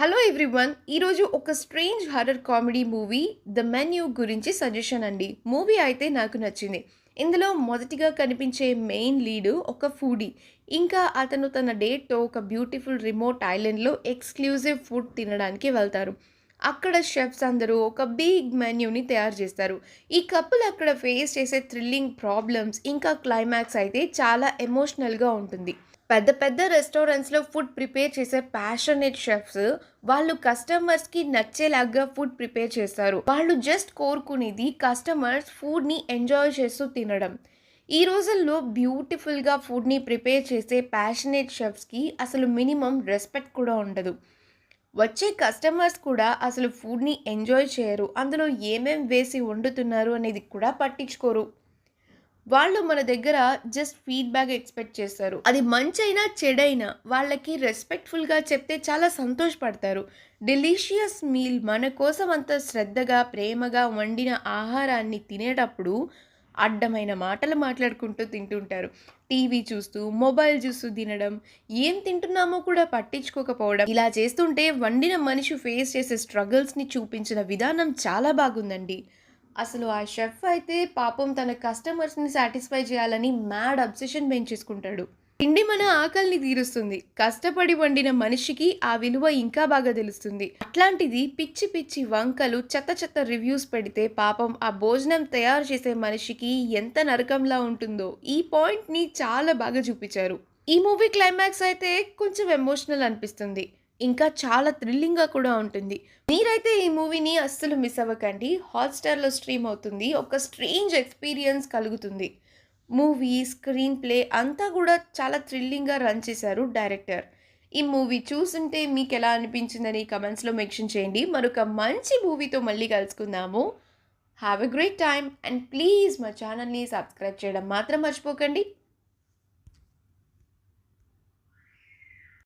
Hello everyone. ఈరోజు ఒక strange horror comedy movie 'the menu' గురించి సజెషన్ అండి. మూవీ అయితే నాకు నచ్చింది. ఇందులో మొదటిగా కనిపించే మెయిన్ లీడు ఒక ఫుడీ. ఇంకా అతను తన డేట్‌తో ఒక బ్యూటిఫుల్ రిమోట్ ఐలాండ్‌లో ఎక్స్‌క్లూజివ్ ఫుడ్ తినడానికి వెళ్తారు. అక్కడ షెఫ్స్ అందరూ ఒక బిగ్ మెన్యూని తయారు చేస్తారు. ఈ కపుల్ అక్కడ ఫేస్ చేసే థ్రిల్లింగ్ ప్రాబ్లమ్స్ ఇంకా క్లైమాక్స్ అయితే చాలా ఎమోషనల్‌గా ఉంటుంది. పెద్ద పెద్ద రెస్టారెంట్స్‌లో ఫుడ్ ప్రిపేర్ చేసే ప్యాషనేట్ షెఫ్స్ వాళ్ళు కస్టమర్స్‌కి నచ్చేలాగా ఫుడ్ ప్రిపేర్ చేస్తారు. వాళ్ళు జస్ట్ కోరుకునేది కస్టమర్స్ ఫుడ్‌ని ఎంజాయ్ చేస్తూ తినడం. ఈ రోజుల్లో బ్యూటిఫుల్‌గా ఫుడ్‌ని ప్రిపేర్ చేసే ప్యాషనేట్ షెఫ్స్‌కి అసలు మినిమమ్ రెస్పెక్ట్ కూడా ఉండదు. వచ్చే కస్టమర్స్ కూడా అసలు ఫుడ్‌ని ఎంజాయ్ చేయరు. అందులో ఏమేం వేసి వండుతున్నారు అనేది కూడా పట్టించుకోరు. వాళ్ళు మన దగ్గర జస్ట్ ఫీడ్‌బ్యాక్ ఎక్స్‌పెక్ట్ చేస్తారు. అది మంచైనా, చెడైనా వాళ్ళకి రెస్పెక్ట్‌ఫుల్‌గా చెప్తే చాలా సంతోషపడతారు. డెలీషియస్ మీల్ మన కోసం అంత శ్రద్ధగా, ప్రేమగా వండిన ఆహారాన్ని తినేటప్పుడు అడ్డమైన మాటలు మాట్లాడుకుంటూ తింటుంటారు. టీవీ చూస్తూ, మొబైల్ చూస్తూ తినడం, ఏం తింటున్నామో కూడా పట్టించుకోకపోవడం. ఇలా చేస్తుంటే వండిన మనిషి ఫేస్ చేసే స్ట్రగుల్స్‌ని చూపించిన విధానం చాలా బాగుందండి. అసలు ఆ షెఫ్ అయితే పాపం తన కస్టమర్స్‌ని సాటిస్ఫై చేయాలని మ్యాడ్ అబ్సెషన్ పెంచేసుకుంటాడు. తిండి మన ఆకలిని తీరుస్తుంది. కష్టపడి వండిన మనిషికి ఆ విలువ ఇంకా బాగా తెలుస్తుంది. అట్లాంటిది పిచ్చి పిచ్చి వంకలు, చెత్త చెత్త రివ్యూస్ పెడితే పాపం ఆ భోజనం తయారు చేసే మనిషికి ఎంత నరకంలా ఉంటుందో ఈ పాయింట్‌ని చాలా బాగా చూపించారు. ఈ మూవీ క్లైమాక్స్ అయితే కొంచెం ఎమోషనల్ అనిపిస్తుంది. ఇంకా చాలా థ్రిల్లింగ్‌గా కూడా ఉంటుంది. మీరైతే ఈ మూవీని అస్సలు మిస్ అవ్వకండి. హాట్‌స్టార్‌లో స్ట్రీమ్ అవుతుంది. ఒక స్ట్రేంజ్ ఎక్స్‌పీరియన్స్ కలుగుతుంది. మూవీ, స్క్రీన్ ప్లే అంతా గూడా చాలా థ్రిల్లింగ్‌గా రన్ చేశారు డైరెక్టర్. ఈ మూవీ చూసుంటే మీకెలా అనిపించిందని కమెంట్స్‌లో మెన్షన్ చేయండి. మరొక మంచి మూవీతో మళ్ళీ కలుసుకుందాము. Have a great time and please మా ఛానల్‌ని సబ్స్క్రైబ్ చేయడం మాత్రం మర్చిపోకండి.